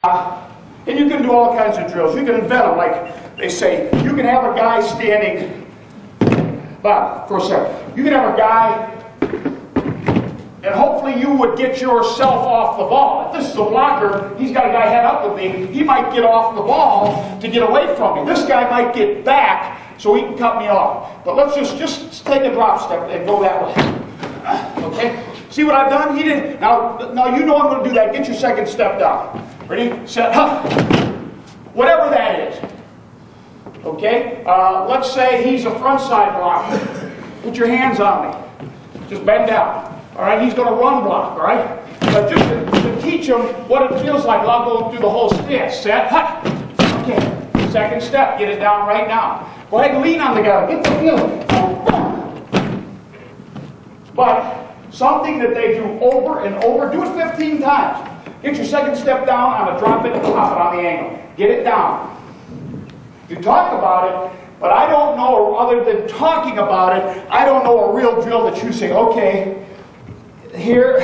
And you can do all kinds of drills. You can invent them, like they say. You can have a guy standing, Bob, for a second. You can have a guy, and hopefully you would get yourself off the ball. If this is a blocker, he's got a guy head up with me, he might get off the ball to get away from me. This guy might get back so he can cut me off. But let's just take a drop step and go that way. Okay? See what I've done? He didn't. Now you know I'm going to do that. Get your second step down. Ready? Set. Huh. Whatever that is. Okay? Let's say he's a front side blocker. Put your hands on me. Just bend down. All right? He's going to run block. All right? But just to teach him what it feels like, I'll go through the whole stance. Set. Huh. Okay. Second step. Get it down right now. Go ahead and lean on the guy. Get the feeling. But something that they do over and over. Do it 15 times. Get your second step down on a drop it and drop it on the angle. Get it down. You talk about it, but I don't know, other than talking about it, I don't know a real drill that you say, okay, here,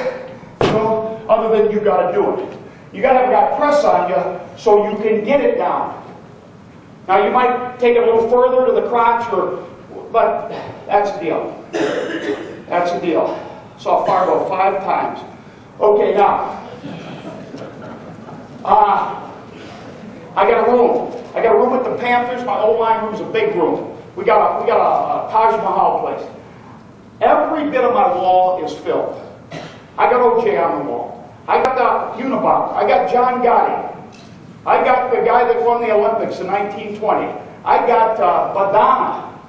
so other than you got to do it. You got to have a guy press on you so you can get it down. Now you might take it a little further to the crotch, but that's the deal. That's the deal. Saw Fargo 5 times. Okay, now, I got a room. I got a room with the Panthers. My old line room is a big room. We got a Taj Mahal place. Every bit of my wall is filled. I got OJ on the wall. I got the Unabomber. I got John Gotti. I got the guy that won the Olympics in 1920. I got Badana.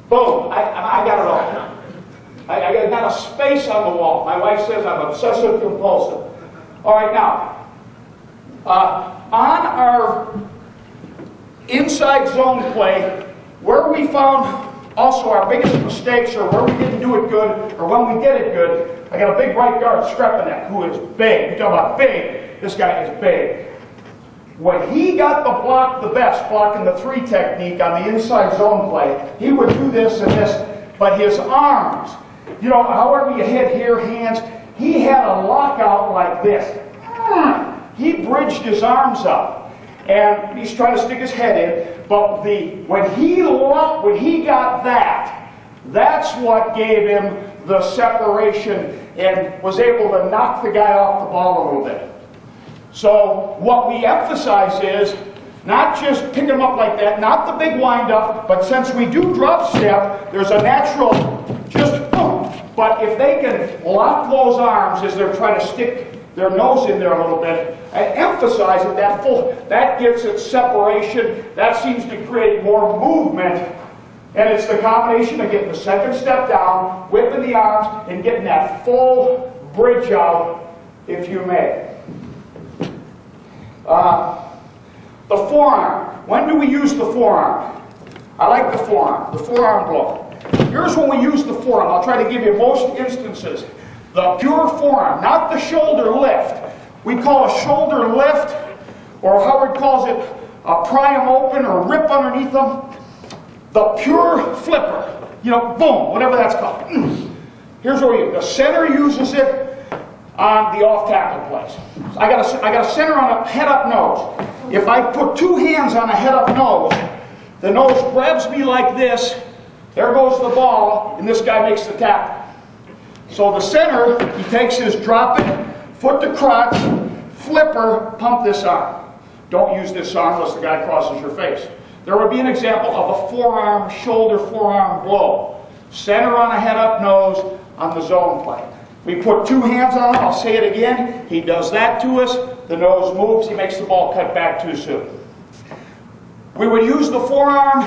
Boom. I got it all. I got a space on the wall. My wife says I'm obsessive compulsive. All right, now, on our inside zone play, where we found also our biggest mistakes, or where we didn't do it good, or when we did it good, I got a big right guard, Strepanek, who is big. You're talking about big. This guy is big. When he got the block the best, blocking the 3 technique on the inside zone play, he would do this and this, but his arms, you know, however you hit here, hands, he had a lockout like this. He bridged his arms up, and he's trying to stick his head in, but when he got that, that's what gave him the separation and was able to knock the guy off the ball a little bit. So what we emphasize is not just pick him up like that, not the big wind-up, but since we do drop step, there's a natural just boom. But if they can lock those arms as they're trying to stick their nose in there a little bit, and emphasize it, that gives it separation, that seems to create more movement, and it's the combination of getting the second step down, whipping the arms, and getting that full bridge out, if you may. The forearm. When do we use the forearm? I like the forearm blow. Here's when we use the forearm. I'll try to give you most instances. The pure forearm, not the shoulder lift. We call a shoulder lift, or Howard calls it a pry 'em open or rip underneath them. The pure flipper, you know, boom, whatever that's called. Here's what we use. The center uses it on the off-tackle plays. I got a center on a head-up nose. If I put 2 hands on a head-up nose, the nose grabs me like this, there goes the ball, and this guy makes the tackle. So the center, he takes his drop it, foot to crotch, flipper, pump this arm. Don't use this arm unless the guy crosses your face. There would be an example of a forearm, shoulder, forearm blow. Center on a head-up nose on the zone play. We put 2 hands on him, I'll say it again, he does that to us, the nose moves, he makes the ball cut back too soon. We would use the forearm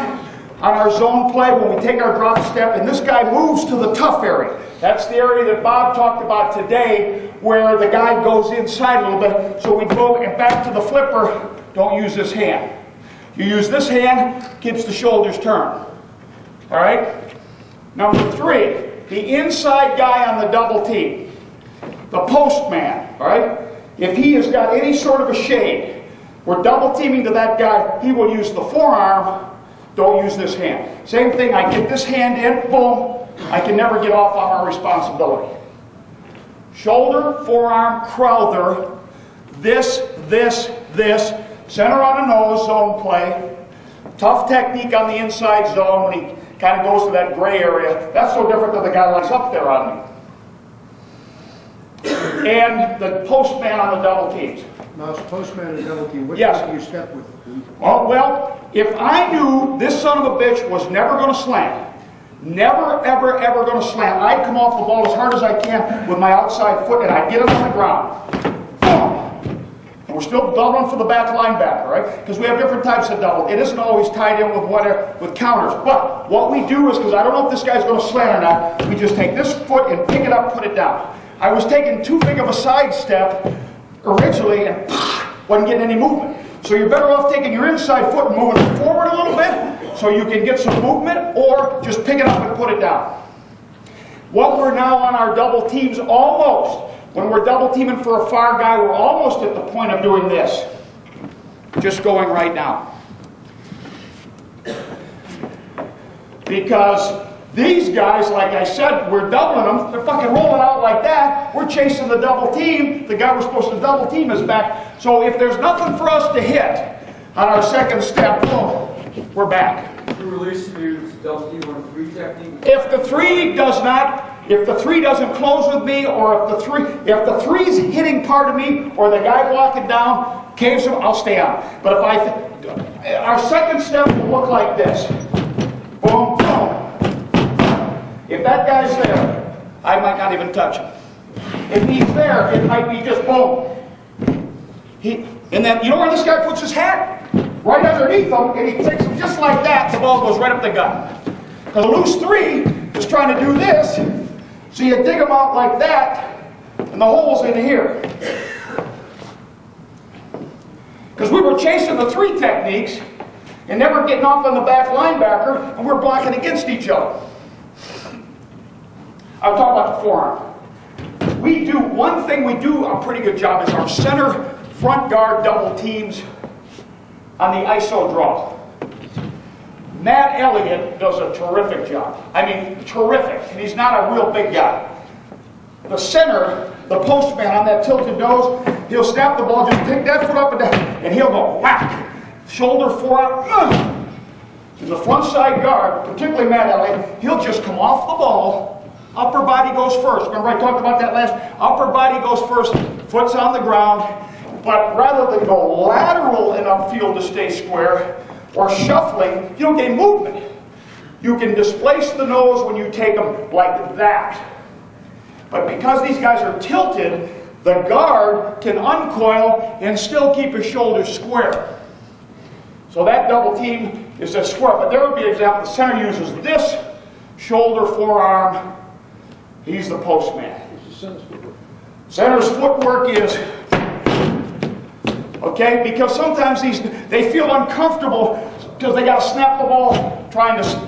on our zone play when we take our drop step, and this guy moves to the tough area. That's the area that Bob talked about today, where the guy goes inside a little bit. So we go and back to the flipper, don't use this hand. You use this hand, keeps the shoulders turned. All right? Number 3. The inside guy on the double team, the postman, all right? If he has got any sort of a shade, we're double teaming to that guy, he will use the forearm, don't use this hand. Same thing, I get this hand in, boom, I can never get off on our responsibility. Shoulder, forearm, Crowther, this, this, center on the nose, zone play. Tough technique on the inside zone when he kind of goes to that gray area. That's no different than the guy that's up there on me. And the postman on the double teams. Now, it's postman and double team. Which yes. one do you step with? Oh, well, if I knew this son of a bitch was never going to slam, never, ever, ever going to slam, I'd come off the ball as hard as I can with my outside foot and I'd get it on the ground. Boom. And we're still doubling for the back linebacker, right? Because we have different types of double. It isn't always tied in with whatever, with counters. But what we do is, because I don't know if this guy's going to slam or not, we just take this foot and pick it up, put it down. I was taking too big of a sidestep originally and wasn't getting any movement. So you're better off taking your inside foot and moving it forward a little bit so you can get some movement, or just pick it up and put it down. What we're now on our double teams, almost, when we're double teaming for a far guy, we're almost at the point of doing this. Just going right now. Because these guys, like I said, we're doubling them. They're fucking rolling out like that. We're chasing the double team. The guy we're supposed to double team is back. So if there's nothing for us to hit on our second step, boom, we're back. You release your double team on a 3 technique? If the 3 does not, if the 3 doesn't close with me, or if the 3's hitting part of me, or the guy blocking down caves him, I'll stay on. But if our second step will look like this. Boom, boom. If that guy's there, I might not even touch him. If he's there, it might be just boom. And then, you know where this guy puts his hat? Right underneath him, and he takes him just like that, the ball goes right up the gut. Because a loose 3 is trying to do this, so you dig him out like that, and the hole's in here. Because we were chasing the 3 techniques, and never getting off on the back linebacker, and we're blocking against each other. I'll talk about the forearm. One thing we do a pretty good job is our center front guard double teams on the ISO draw. Matt Elliot does a terrific job. I mean, terrific. And he's not a real big guy. The center, the postman on that tilted nose, he'll snap the ball, just pick that foot up and down, and he'll go whack. Shoulder, forearm, and the front side guard, particularly Matt Elliot, he'll just come off the ball. Upper body goes first. Remember I talked about that last? Upper body goes first, foot's on the ground. But rather than go lateral and upfield to stay square, or shuffling, you don't get movement. You can displace the nose when you take them like that. But because these guys are tilted, the guard can uncoil and still keep his shoulders square. So that double team is a square. But there would be an example. The center uses this shoulder, forearm. He's the postman. Center's footwork is, okay, because sometimes they feel uncomfortable because they got to snap the ball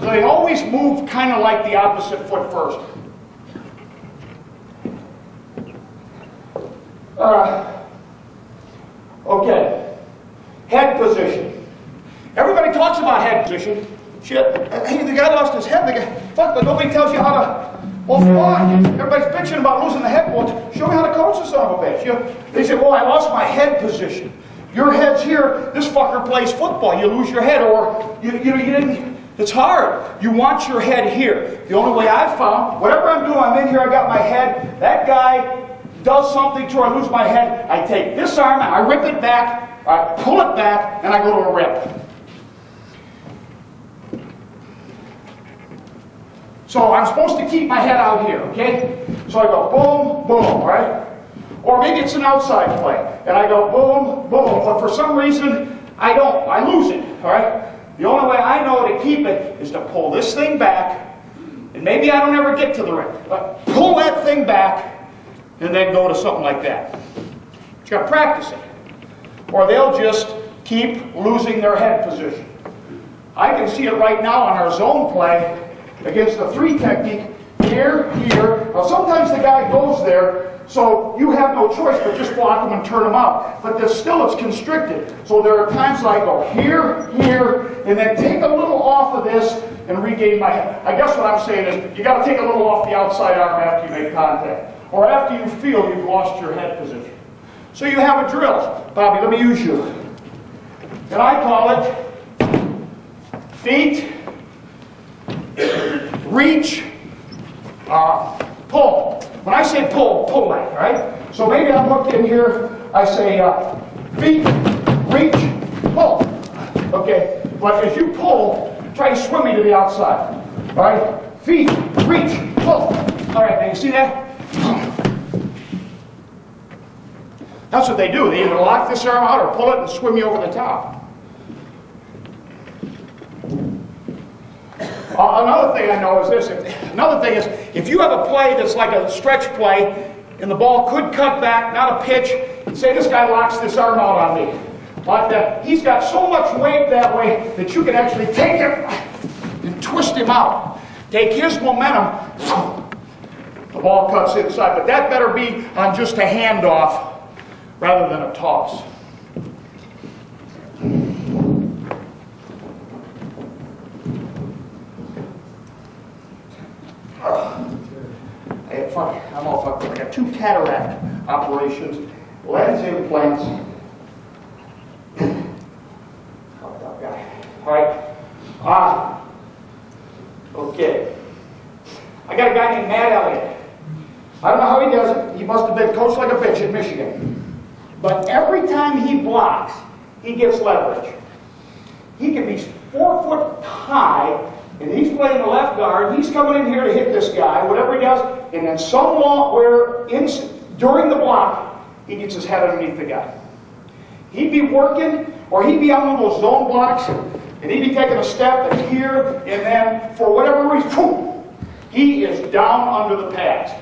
they always move kind of like the opposite foot first. Okay, head position. Everybody talks about head position. Shit, hey, the guy lost his head. Fuck, but nobody tells you how to. Well, fuck. Everybody's bitching about losing the head. Well, show me how to coach this son of a bitch. They say, well, I lost my head position. Your head's here. This fucker plays football. You lose your head, or you didn't. It's hard. You want your head here. The only way I've found, whatever I'm doing, I'm in here, I got my head. That guy does something to I lose my head. I take this arm, and I rip it back, I pull it back, and I go to a rip. So I'm supposed to keep my head out here, okay? So I go boom, boom, right? Or maybe it's an outside play, and I go boom, boom, but for some reason, I don't. I lose it, all right? The only way I know to keep it is to pull this thing back, and maybe I don't ever get to the rip, but pull that thing back, and then go to something like that. You got to practice it. Or they'll just keep losing their head position. I can see it right now on our zone play, against the 3 technique, here, here. Now sometimes the guy goes there, so you have no choice but just block him and turn him out. But still it's constricted. So there are times I go here, here, and then take a little off of this and regain my head. I guess what I'm saying is you got to take a little off the outside arm after you make contact. Or after you feel you've lost your head position. So you have a drill. Bobby, let me use you. And I call it feet, reach, pull. When I say pull, pull leg, right? So maybe I'm hooked in here, I say feet, reach, pull. Okay, but as you pull, try to swim me to the outside. All right? Feet, reach, pull. All right, now you see that? That's what they do. They either lock this arm out or pull it and swim you over the top. Another thing I know is this. Another thing is, if you have a play that's like a stretch play, and the ball could cut back, not a pitch, say this guy locks this arm out on me. But he's got so much weight that way that you can actually take him and twist him out. Take his momentum, the ball cuts inside. But that better be on just a handoff rather than a toss. I'm all fucked up. I got 2 cataract operations, lens implants. Fucked up guy. All right. Okay. I got a guy named Elliot. I don't know how he does it. He must have been coached like a bitch in Michigan. But every time he blocks, he gets leverage. He can be 4 foot high, and he's playing the left guard. He's coming in here to hit this guy, whatever he does, and then somewhere during the block, he gets his head underneath the guy. He'd be working, or he'd be on one of those zone blocks, and he'd be taking a step that's here, and then for whatever reason, boom, he is down under the pads.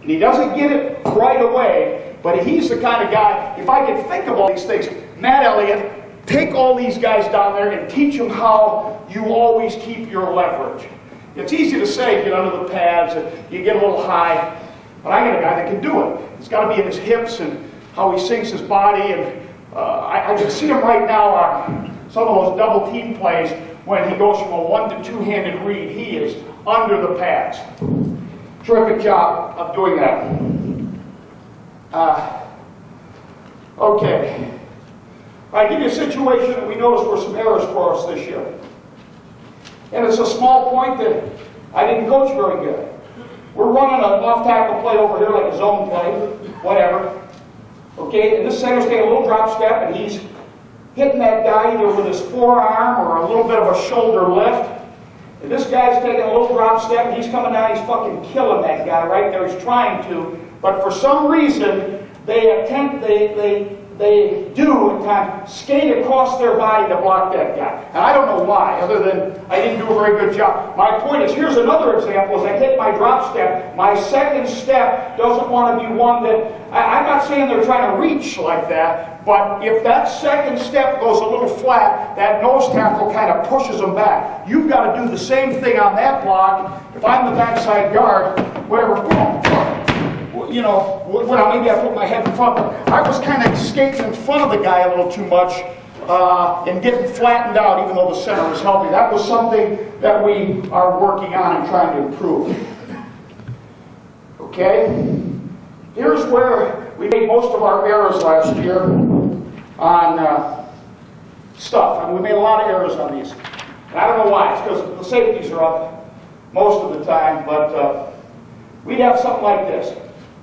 And he doesn't get it right away, but he's the kind of guy, if I could think of all these things, Matt Elliott, take all these guys down there and teach them how you always keep your leverage. It's easy to say, get under the pads, and you get a little high, but I got a guy that can do it. It's got to be in his hips and how he sinks his body, and I can see him right now on some of those double team plays when he goes from a 1- to 2-handed read. He is under the pads. Terrific job of doing that. Okay. I give you a situation that we noticed were some errors for us this year. And it's a small point that I didn't coach very good. We're running an off-tackle play over here, like a zone play, whatever. Okay, and this center's taking a little drop step, and he's hitting that guy either with his forearm or a little bit of a shoulder lift. And this guy's taking a little drop step, and he's coming down, he's fucking killing that guy right there. He's trying to, but for some reason, they do at times skate across their body to block that guy. And I don't know why, other than I didn't do a very good job. My point is, here's another example. As I hit my drop step, my second step doesn't want to be one that, I'm not saying they're trying to reach like that, but if that second step goes a little flat, that nose tackle kind of pushes them back. You've got to do the same thing on that block. If I'm the backside guard, whatever, you know, well, maybe I put my head in front, but I was kind of skating in front of the guy a little too much and getting flattened out even though the center was helping. That was something that we are working on and trying to improve. Okay? Here's where we made most of our errors last year on stuff. I mean, we made a lot of errors on these. And I don't know why. It's because the safeties are up most of the time, but we'd have something like this.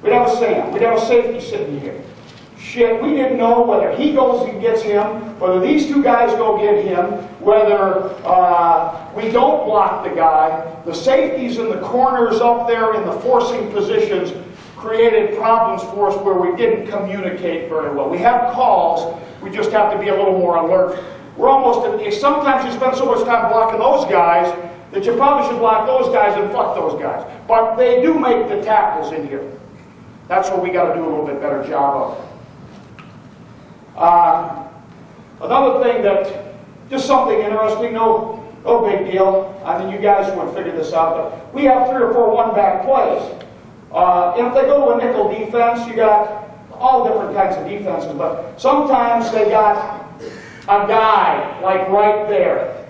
We'd have a Sam. We'd have a safety sitting here. Shit, we didn't know whether he goes and gets him, whether these two guys go get him, whether we don't block the guy. The safeties in the corners up there in the forcing positions created problems for us where we didn't communicate very well. We have calls, we just have to be a little more alert. We're almost, sometimes you spend so much time blocking those guys that you probably should block those guys and fuck those guys. But they do make the tackles in here. That's what we got to do a little bit better job of. Another thing that, just something interesting, no big deal. I mean, you guys would figure this out, but we have 3 or 4 one-back plays. If they go to a nickel defense, you got all different kinds of defenses, but sometimes they got a guy like right there.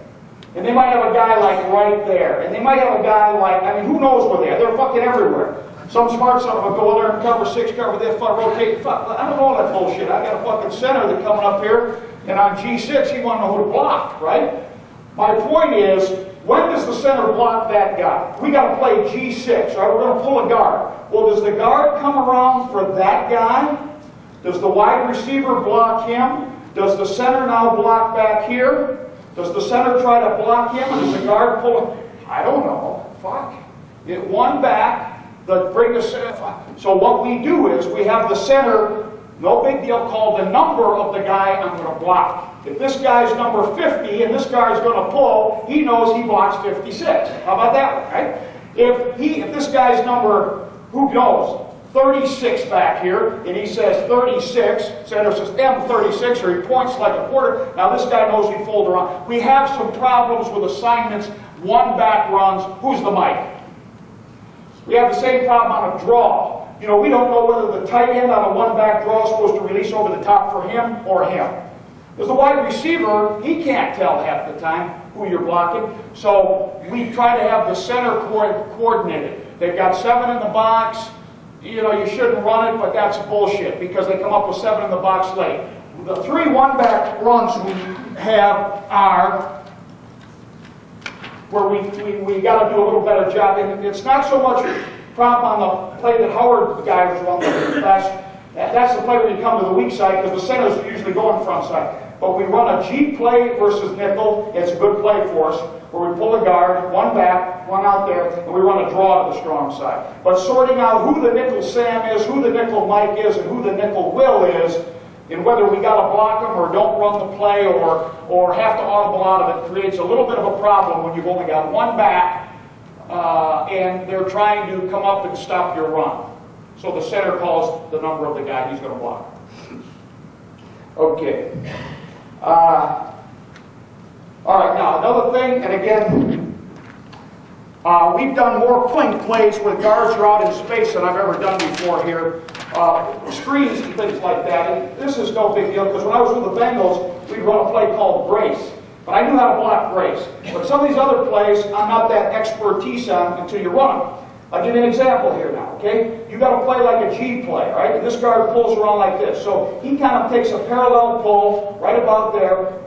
And they might have a guy like right there. And they might have a guy like, I mean, who knows where they are? They're fucking everywhere. Some smart son of a go there and cover 6, cover this, rotate, fuck. I don't know all that bullshit. I got a fucking center that's coming up here. And on G6, you want to know who to block, right? My point is, when does the center block that guy? We got to play G6, right? We're going to pull a guard. Well, does the guard come around for that guy? Does the wide receiver block him? Does the center now block back here? Does the center try to block him? And does the guard pull him? I don't know. Fuck. Get one back, bring the center. So what we do is we have the center, no big deal, call the number of the guy I'm going to block. If this guy's number 50 and this guy's going to pull, he knows he blocks 56. How about that one, right? If this guy's number, who knows, 36 back here, and he says 36, center says M36, or he points like a quarter, now this guy knows he fold around. We have some problems with assignments, one back runs, who's the Mike? We have the same problem on a draw. You know, we don't know whether the tight end on a one back draw is supposed to release over the top for him or him. Because the wide receiver, he can't tell half the time who you're blocking, so we try to have the center coordinated. They've got 7 in the box. You know, you shouldn't run it, but that's bullshit because they come up with 7 in the box late. The 3 one-back runs we have are where we got to do a little better job. And it's not so much a problem on the play that Howard guy was running. That's the play where you come to the weak side because the centers usually go on front side. But we run a G play versus nickel. It's a good play for us, where we pull a guard, one back, one out there, and we run a draw to the strong side. But sorting out who the nickel Sam is, who the nickel Mike is, and who the nickel Will is, and whether we got to block them or don't run the play or have to audible out of it creates a little bit of a problem when you've only got one back and they're trying to come up and stop your run. So the center calls the number of the guy he's going to block. Okay. All right, now another thing, and again, we've done more pulling plays with guards are out in space than I've ever done before here. Screens and things like that. And this is no big deal because when I was with the Bengals, we'd run a play called brace. But I knew how to block brace. But some of these other plays, I'm not that expertise on until you run them. I'll give you an example here now, okay? You got to play like a G play, right? And this guard pulls around like this. So he kind of takes a parallel pull right about there.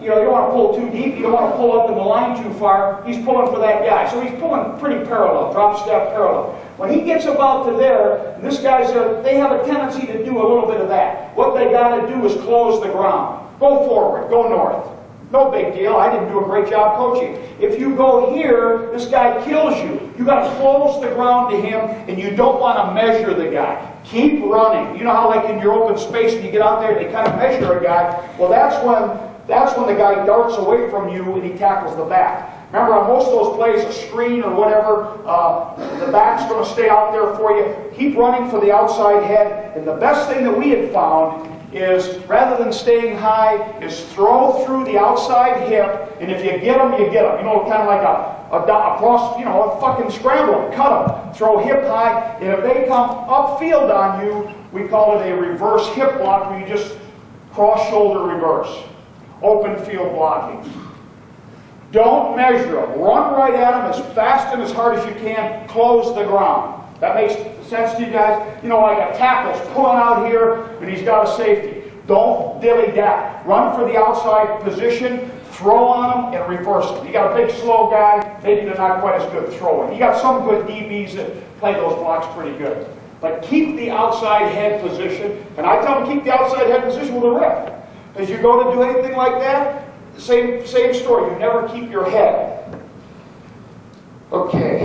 You know, you don't want to pull too deep. You don't want to pull up in the line too far. He's pulling for that guy. So he's pulling pretty parallel, drop step parallel. When he gets about to there, this guy's they have a tendency to do a little bit of that. What they got to do is close the ground. Go forward, go north. No big deal. I didn't do a great job coaching. If you go here, this guy kills you. You got to close the ground to him, and you don't want to measure the guy. Keep running. You know how, like in your open space, when you get out there, they kind of measure a guy. Well, that's when the guy darts away from you and he tackles the back. Remember, on most of those plays, a screen or whatever, the back's going to stay out there for you. Keep running for the outside head. And the best thing that we had found is, rather than staying high, is throw through the outside hip, and if you get them, you get them. You know, kind of like a cross, you know, a fucking scramble. Cut them. Throw hip high, and if they come upfield on you, we call it a reverse hip block, where you just cross-shoulder reverse. Open field blocking. Don't measure them. Run right at them as fast and as hard as you can. Close the ground. That makes sense to you guys? You know, like a tackle's pulling out here and he's got a safety. Don't dilly-dally. Run for the outside position, throw on them, and reverse them. You got a big, slow guy, maybe they're not quite as good at throwing. You got some good DBs that play those blocks pretty good. But keep the outside head position, and I tell them keep the outside head position with a rip. As you go to do anything like that, same story. You never keep your head. Okay.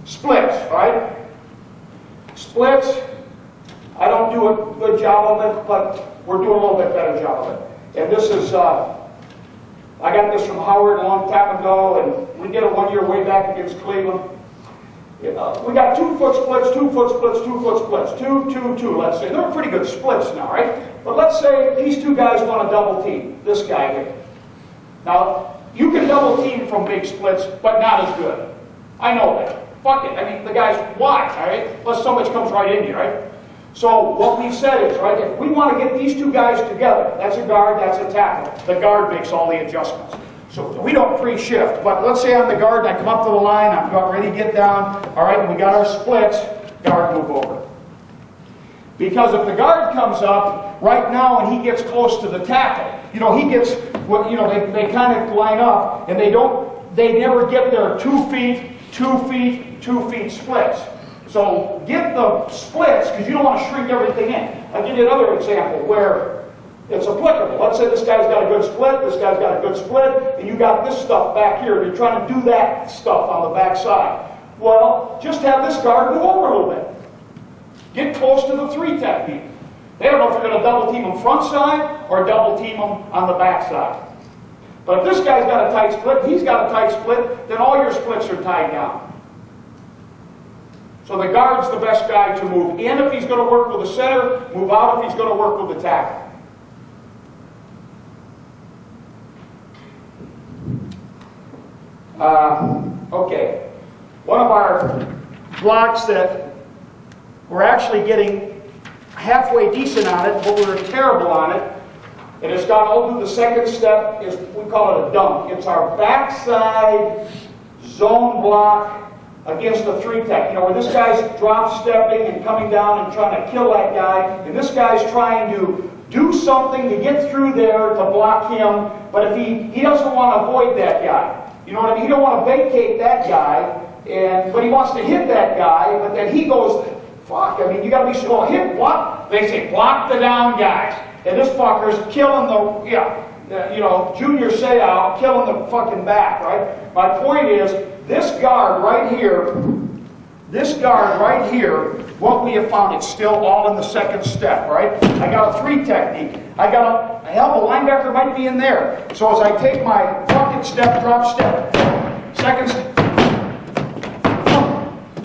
Splits, right? Splits, I don't do a good job of it, but we're doing a little bit better job of it. And this is, I got this from Howard a long time ago, and we did it one year way back against Cleveland. We got 2-foot splits, 2-foot splits, 2-foot splits, 2, 2, 2, let's say. They're pretty good splits now, right? But let's say these two guys want to double team this guy here. Now, you can double team from big splits, but not as good. I know that. Fuck it. I mean, the guys, why, all right? Unless so much comes right in you, right? So what we've said is, right, if we want to get these two guys together, that's a guard, that's a tackle. The guard makes all the adjustments. So we don't pre-shift, but let's say I'm the guard, and I come up to the line, I'm about ready to get down, all right, and we got our splits, guard move over. Because if the guard comes up right now and he gets close to the tackle, you know, he gets, they kind of line up and they never get their 2 feet, 2 feet, 2 feet splits. So get the splits because you don't want to shrink everything in. I'll give you another example where it's applicable. Let's say this guy's got a good split, this guy's got a good split, and you got this stuff back here. You're trying to do that stuff on the back side. Well, just have this guard move over a little bit. Get close to the 3 technique. They don't know if you're going to double team them front side or double team them on the back side. But if this guy's got a tight split, he's got a tight split, then all your splits are tied down. So the guard's the best guy to move in if he's going to work with the center, move out if he's going to work with the tackle. Okay, one of our blocks that we're actually getting halfway decent on it, but we're terrible on it, and it's got all through the second step, is we call it a dunk. It's our backside zone block against a 3-tech. You know, where this guy's drop stepping and coming down and trying to kill that guy, and this guy's trying to do something to get through there to block him, but if he doesn't want to avoid that guy. You know what I mean? He don't want to vacate that guy, but he wants to hit that guy, but then he goes, fuck, I mean, you got to be so hit, block. They say, block the down guys. And this fucker's killing the, junior say out, killing the fucking back, right? My point is, this guard right here, what we have found, it's still all in the second step, right? I got a 3 technique. Hell, the linebacker might be in there. So as I take my fucking step, drop step, second step,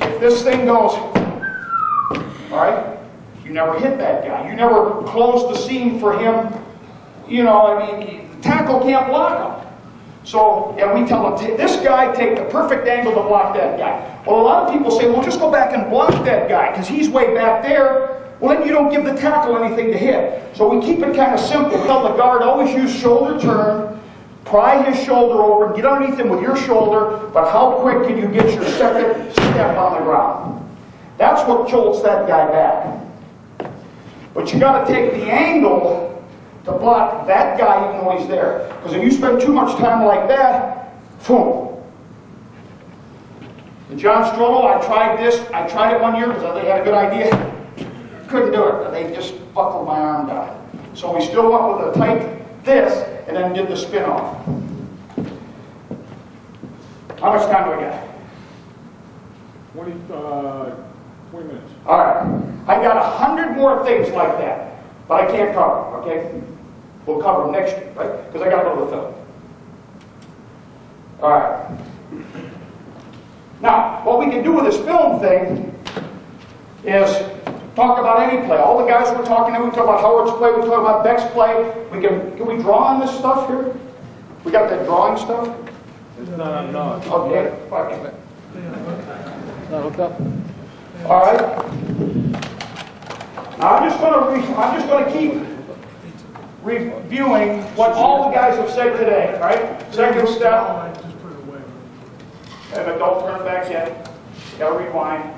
if this thing goes, all right, you never hit that guy. You never close the seam for him. You know, I mean, the tackle can't block him. So, and we tell him, this guy, take the perfect angle to block that guy. Well, a lot of people say, well, just go back and block that guy because he's way back there. Well, then you don't give the tackle anything to hit. So we keep it kind of simple. Tell the guard, always use shoulder turn, pry his shoulder over, get underneath him with your shoulder, but how quick can you get your second step on the ground? That's what jolts that guy back. But you got to take the angle to block that guy even though he's there. Because if you spend too much time like that, boom. And John Strollo, I tried it 1 year because they had a good idea. Couldn't do it. They just buckled my arm down. So we still went with a tight this and then did the spin off. How much time do we got? 20 minutes. All right. I got 100 more things like that, but I can't cover them, okay? We'll cover them next year, right? Because I got to go to the film. All right. Now, what we can do with this film thing is talk about any play. All the guys we're talking to, we talk about Howard's play, we talk about Beck's play. Can we draw on this stuff here? We got that drawing stuff? No. Okay. Fuck. Not hooked up. All right. Now I'm just going to keep reviewing what all the guys have said today. All right. Second step. And don't turn back yet. Got to rewind.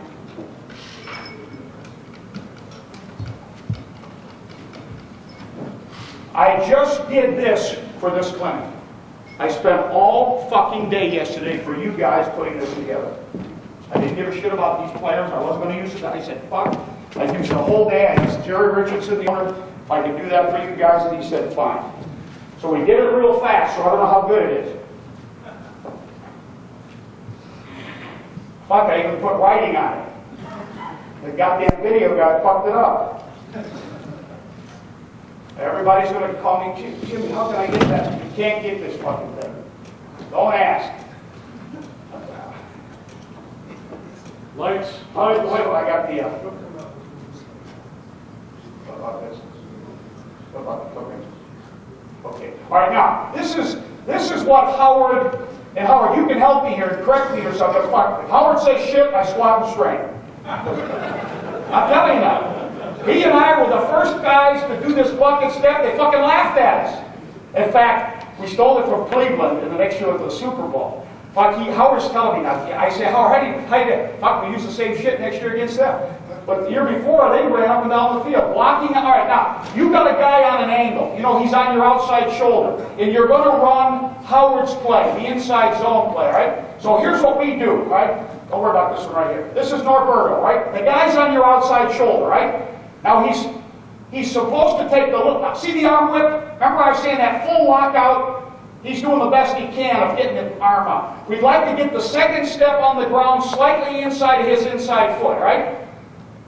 I just did this for this clinic. I spent all fucking day yesterday for you guys putting this together. I didn't give a shit about these players. I wasn't going to use it. I said, fuck. I used the whole day. I asked Jerry Richardson, the owner, if I could do that for you guys, and he said, fine. So we did it real fast, so I don't know how good it is. Fuck, I even put writing on it. The goddamn video guy fucked it up. Everybody's going to call me, Jimmy, how can I get that? You can't get this fucking thing. Don't ask. Lights. Wait, I got the, what about this? What about the cooking? Okay. All right, now, this is what Howard, and Howard, you can help me here and correct me or something. If Howard says shit, I swab him straight. I'm telling you now. He and I were the first guys to do this fucking step. They fucking laughed at us. In fact, we stole it from Cleveland in the next year of the Super Bowl. Fuck, Howard's telling me now. I say, Howard, how do you fuck, we use the same shit next year against them? But the year before, they ran up and down the field, blocking. All right, now, you got a guy on an angle. You know, he's on your outside shoulder. And you're going to run Howard's play, the inside zone play, right? So here's what we do, right? Don't worry about this one right here. This is Norberto, right? The guy's on your outside shoulder, right? Now, he's supposed to take the look. See the arm whip? Remember I was saying that full lockout? He's doing the best he can of getting the arm up. We'd like to get the second step on the ground slightly inside of his inside foot, right?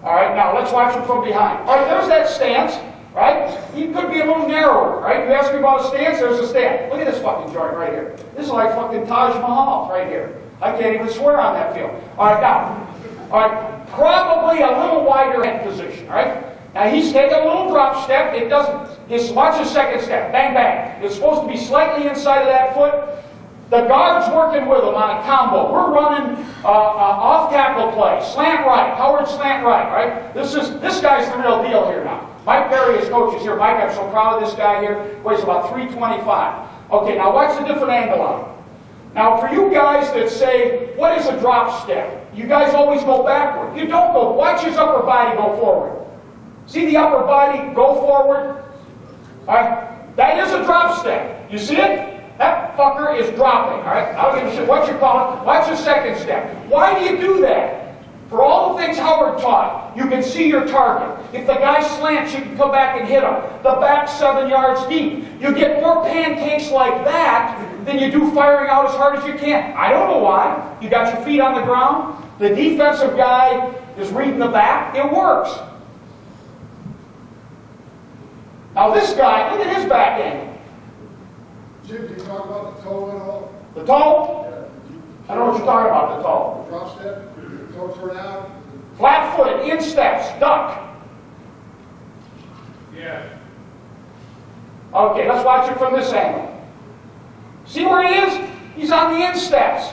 All right, now let's watch him from behind. All right, there's that stance, right? He could be a little narrower, right? You ask me about a stance, there's a stance. Look at this fucking joint right here. This is like fucking Taj Mahal right here. I can't even swear on that field. All right, now, all right, probably a little wider head position, all right? Now he's taking a little drop step. It doesn't. Just watch his second step. Bang, bang. It's supposed to be slightly inside of that foot. The guard's working with him on a combo. We're running off tackle play. Slant right. Howard slant right. This guy's the real deal here now. Mike Berry, his coach, is here. Mike, I'm so proud of this guy here. Weighs about 325. Okay, now watch the different angle on him. Now for you guys that say, what is a drop step? You guys always go backward. You don't go. Watch his upper body go forward. See the upper body go forward? All right? That is a drop step. You see it? That fucker is dropping. All right? I don't give a shit what you call it. Watch the second step. Why do you do that? For all the things Howard taught, you can see your target. If the guy slants, you can come back and hit him. The back 7 yards deep. You get more pancakes like that than you do firing out as hard as you can. I don't know why. You got your feet on the ground. The defensive guy is reading the back. It works. Now this guy, look at his back angle. Jim, did you talk about the toe at all? The toe? Yeah. I don't know what you're talking about, the toe. The drop step, toe turn out. Flat-footed, in steps, duck. Yeah. Okay, let's watch it from this angle. See where he is? He's on the insteps.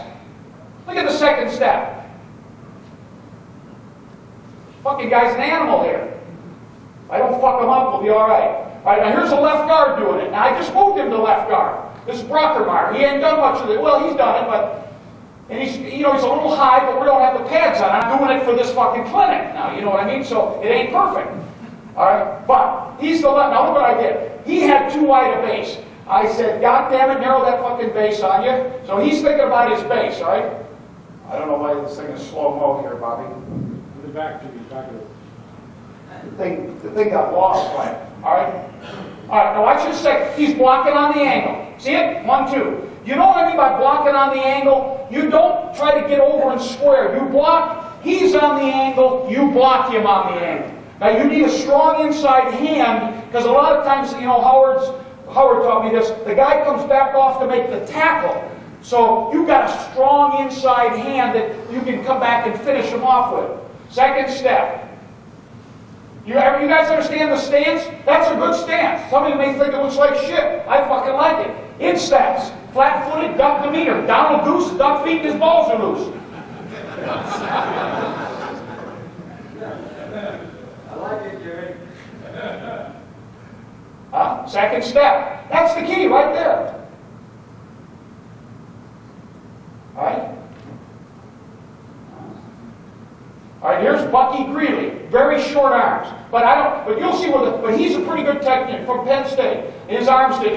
Look at the second step. Fucking guy's an animal here. If I don't fuck him up, we'll be all right. All right, now here's a left guard doing it. Now I just moved him to left guard. This is Brockermeyer. He ain't done much of it. Well, he's done it, but and he's he's a little high, but we don't have the pads on. I'm doing it for this fucking clinic now. You know what I mean? So it ain't perfect. All right, but he's the left. Now look what I did. He had too wide a base. I said, God damn it, narrow that fucking base on you. So he's thinking about his base, all right? I don't know why this thing is slow-mo here, Bobby. Put it back to me, back to it. The thing got lost, right? All right? All right, now watch this second. He's blocking on the angle. See it? 1, 2. You know what I mean by blocking on the angle? You don't try to get over and square. You block, he's on the angle, you block him on the angle. Now you need a strong inside hand, because a lot of times, you know, Howard taught me this, the guy comes back off to make the tackle. So you've got a strong inside hand that you can come back and finish him off with. Second step. You guys understand the stance? That's a good stance. Some of you may think it looks like shit. I fucking like it. In steps. Flat-footed, duck demeanor. Donald Goose, duck feet, his balls are loose. I like it, Jerry. Second step. That's the key right there. All right? All right, here's Bucky Greeley. Very short arms. But you'll see but he's a pretty good technique from Penn State. His arms did